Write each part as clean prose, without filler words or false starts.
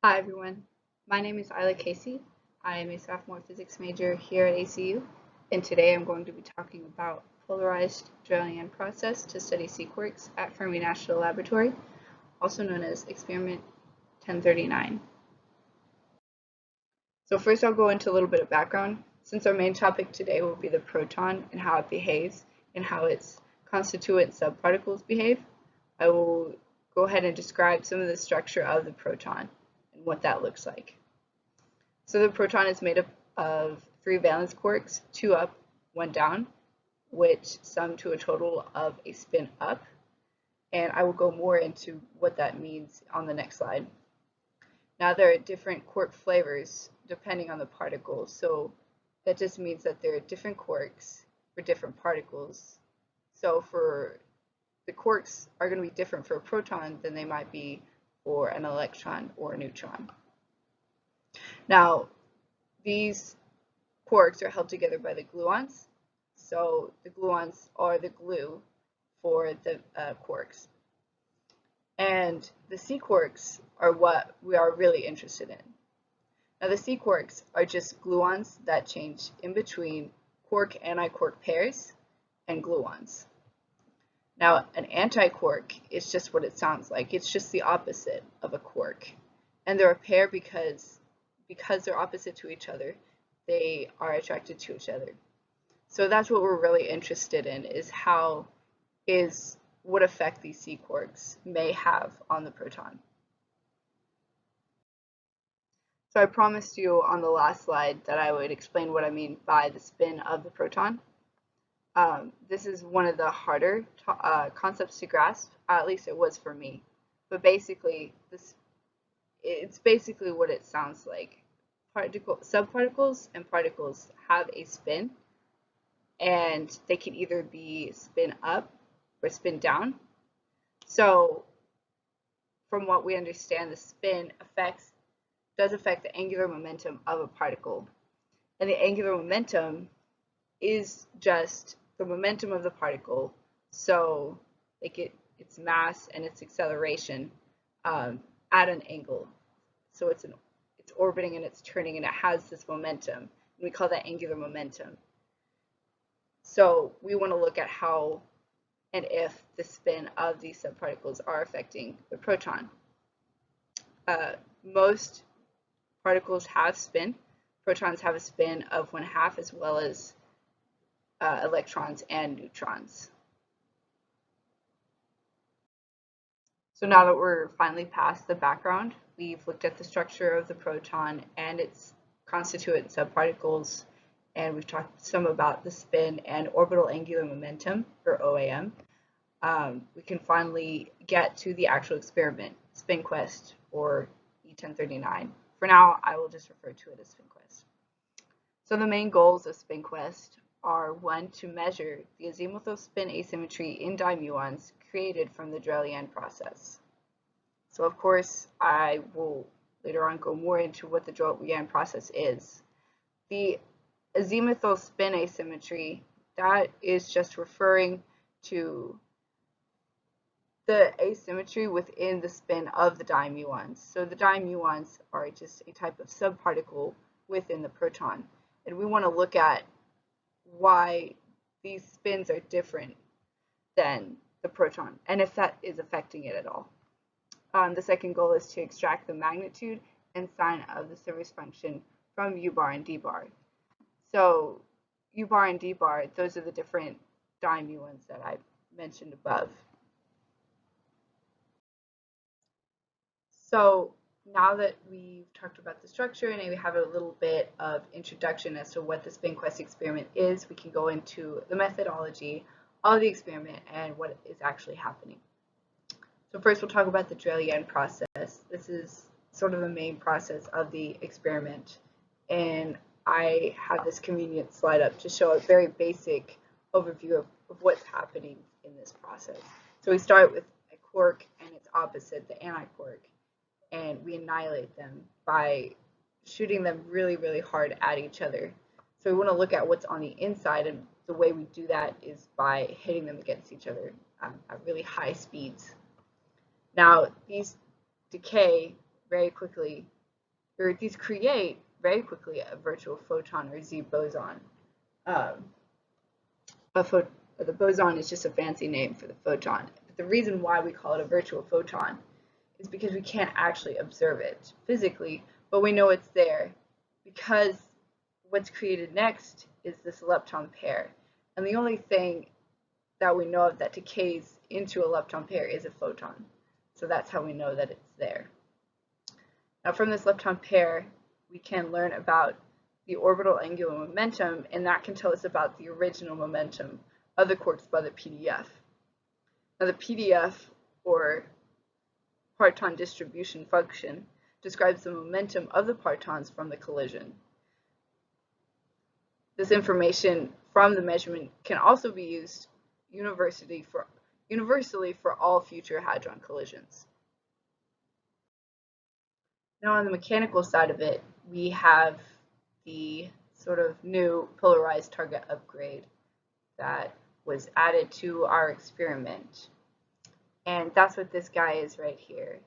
Hi everyone, my name is Isla Casey. I am a sophomore physics major here at ACU, and today I'm going to be talking about polarized Drellian process to study C quarks at Fermi National Laboratory, also known as experiment 1039. So first I'll go into a little bit of background, since our main topic today will be the proton and how it behaves and how its constituent subparticles behave. I will go ahead and describe some of the structure of the proton and what that looks like. So the proton is made up of 3 valence quarks, 2 up, 1 down, which sum to a total of a spin up. And I will go more into what that means on the next slide. Now there are different quark flavors depending on the particles, so that just means that there are different quarks for different particles. So for the quarks are going to be different for a proton than they might be for an electron or a neutron. Now, these quarks are held together by the gluons. So the gluons are the glue for the quarks. And the C quarks are what we are really interested in. Now the C quarks are just gluons that change in between quark-antiquark pairs and gluons. Now an antiquark is just what it sounds like. It's just the opposite of a quark. And they're a pair because they're opposite to each other, they are attracted to each other. So that's what we're really interested in, is what effect these C quarks may have on the proton. So I promised you on the last slide that I would explain what I mean by the spin of the proton. This is one of the harder concepts to grasp, at least it was for me. But basically, it's basically what it sounds like. Subparticles and particles have a spin, and they can either be spin up or spin down. So from what we understand, the spin does affect the angular momentum of a particle. And the angular momentum is just the momentum of the particle, so like its mass and its acceleration at an angle. So it's orbiting and it's turning and it has this momentum, and we call that angular momentum. So we want to look at how and if the spin of these subparticles are affecting the proton. Most particles have spin. Protons have a spin of 1/2, as well as electrons and neutrons. So now that we're finally past the background, we've looked at the structure of the proton and its constituent subparticles, and we've talked some about the spin and orbital angular momentum, or OAM. We can finally get to the actual experiment, SpinQuest, or E1039. For now, I will just refer to it as SpinQuest. So the main goals of SpinQuest are: 1, to measure the azimuthal spin asymmetry in dimuons created from the Drellian process. So of course, I will later on go more into what the Drellian process is. The azimuthal spin asymmetry, that is just referring to the asymmetry within the spin of the dimuons. So the dimuons are just a type of subparticle within the proton, and we want to look at why these spins are different than the proton, and if that is affecting it at all. The second goal is to extract the magnitude and sign of the service function from U bar and D bar. So U bar and D bar, those are the different dimuons that I mentioned above. So now that we've talked about the structure and we have a little bit of introduction as to what the SpinQuest experiment is, we can go into the methodology of the experiment and what is actually happening. So first we'll talk about the Drellian process. This is sort of the main process of the experiment, and I have this convenient slide up to show a very basic overview of what's happening in this process. So we start with a quark and its opposite, the antiquark, and we annihilate them by shooting them really, really hard at each other. So we want to look at what's on the inside, and the way we do that is by hitting them against each other at really high speeds. Now, these decay very quickly or these create very quickly a virtual photon or Z boson. Um, the boson is just a fancy name for the photon. But the reason why we call it a virtual photon is because we can't actually observe it physically, but we know it's there because what's created next is this lepton pair. And the only thing that we know of that decays into a lepton pair is a photon. So that's how we know that it's there. Now from this lepton pair, we can learn about the orbital angular momentum, and that can tell us about the original momentum of the quarks by the PDF. Now the PDF, or parton distribution function, describes the momentum of the partons from the collision. This information from the measurement can also be used universally for all future hadron collisions. Now on the mechanical side of it, we have the sort of new polarized target upgrade that was added to our experiment. And that's what this guy is right here,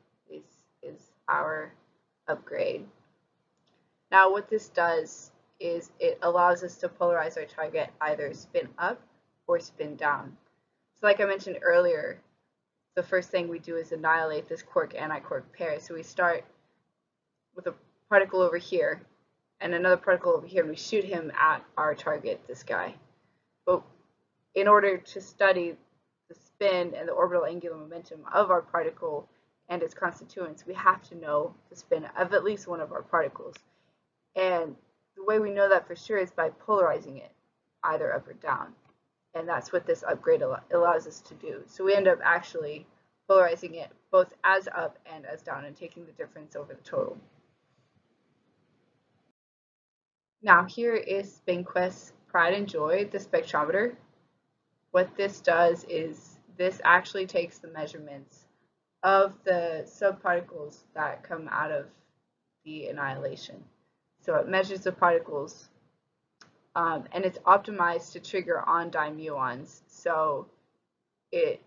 is our upgrade. Now what this does is it allows us to polarize our target either spin up or spin down. So like I mentioned earlier, the first thing we do is annihilate this quark-antiquark pair. So we start with a particle over here and another particle over here, and we shoot him at our target, this guy. But in order to study the spin and the orbital angular momentum of our particle and its constituents, we have to know the spin of at least one of our particles. And the way we know that for sure is by polarizing it either up or down. And that's what this upgrade allows us to do. So we end up actually polarizing it both as up and as down and taking the difference over the total. Now here is SpinQuest's Pride and Joy, the spectrometer. What this does is this actually takes the measurements of the subparticles that come out of the annihilation. So it measures the particles, and it's optimized to trigger on-dime muons. So it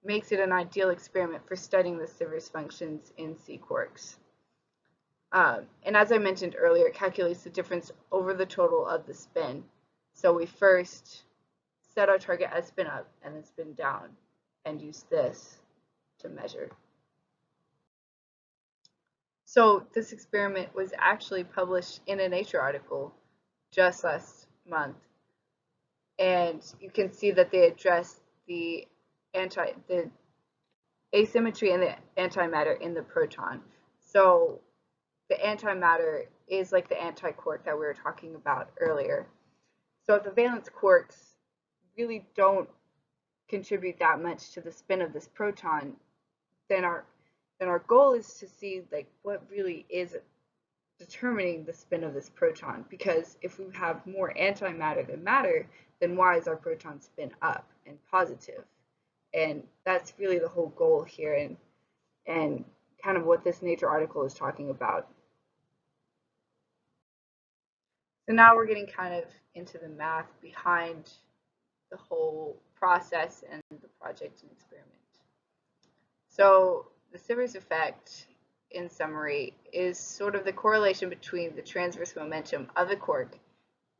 makes it an ideal experiment for studying the Sivers functions in C quarks. And as I mentioned earlier, it calculates the difference over the total of the spin. So we first set our target as spin up and then spin down and use this to measure. So this experiment was actually published in a Nature article just last month. And you can see that they addressed the asymmetry and the antimatter in the proton. So the antimatter is like the antiquark that we were talking about earlier. So if the valence quarks really don't contribute that much to the spin of this proton, then our goal is to see like what really is determining the spin of this proton. Because if we have more antimatter than matter, then why is our proton spin up and positive? And that's really the whole goal here, and kind of what this Nature article is talking about. So now we're getting kind of into the math behind the whole process and the project and experiment. So the Sivers effect, in summary, is sort of the correlation between the transverse momentum of the quark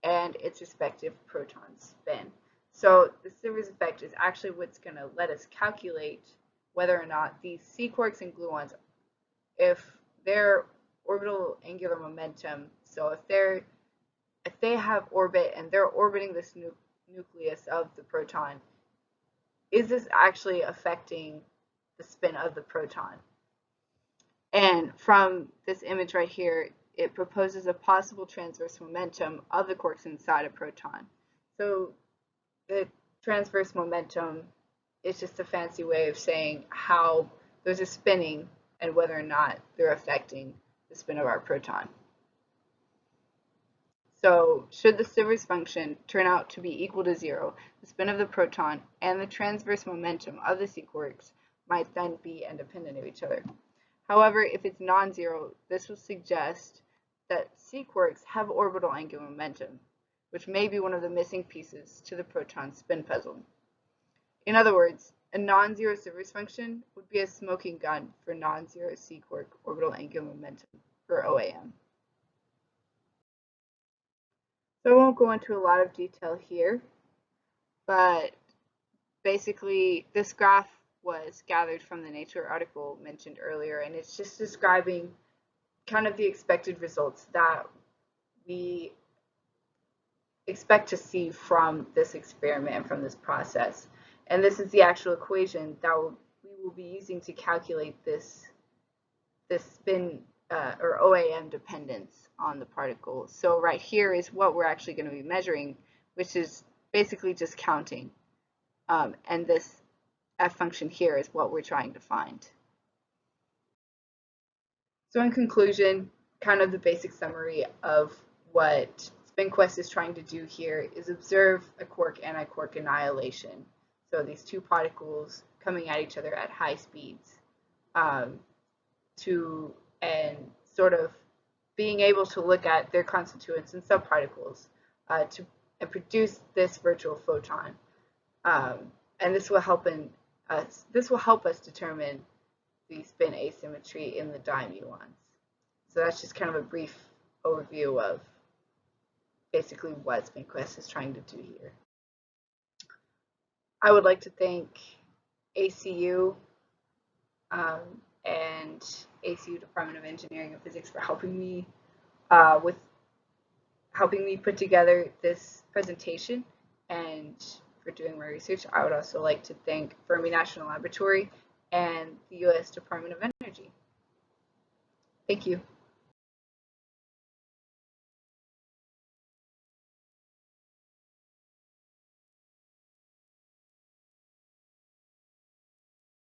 and its respective proton spin. So the Sivers effect is actually what's going to let us calculate whether or not these C quarks and gluons, if their orbital angular momentum, so if they have orbit and they're orbiting this nucleus of the proton, is this actually affecting the spin of the proton? And from this image right here, it proposes a possible transverse momentum of the quarks inside a proton. So the transverse momentum is just a fancy way of saying how those are spinning and whether or not they're affecting the spin of our proton. So should the Sivers function turn out to be equal to 0, the spin of the proton and the transverse momentum of the C quarks might then be independent of each other. However, if it's non-zero, this will suggest that C quarks have orbital angular momentum, which may be one of the missing pieces to the proton spin puzzle. In other words, A non-zero surface function would be a smoking gun for non-zero C-quark orbital angular momentum, or OAM. So I won't go into a lot of detail here, but basically this graph was gathered from the Nature article mentioned earlier, and it's just describing kind of the expected results that we expect to see from this experiment and from this process. And this is the actual equation that we will be using to calculate this spin or OAM dependence on the particle. So right here is what we're actually going to be measuring, which is basically just counting. And this f function here is what we're trying to find. So in conclusion, kind of the basic summary of what SpinQuest is trying to do here is observe a quark-antiquark annihilation. So these two particles coming at each other at high speeds and sort of being able to look at their constituents and subparticles and produce this virtual photon. And this will help us determine the spin asymmetry in the dimuons. So that's just kind of a brief overview of basically what SpinQuest is trying to do here. I would like to thank ACU and ACU Department of Engineering and Physics for helping me put together this presentation and for doing my research. I would also like to thank Fermi National Laboratory and the U.S. Department of Energy. Thank you.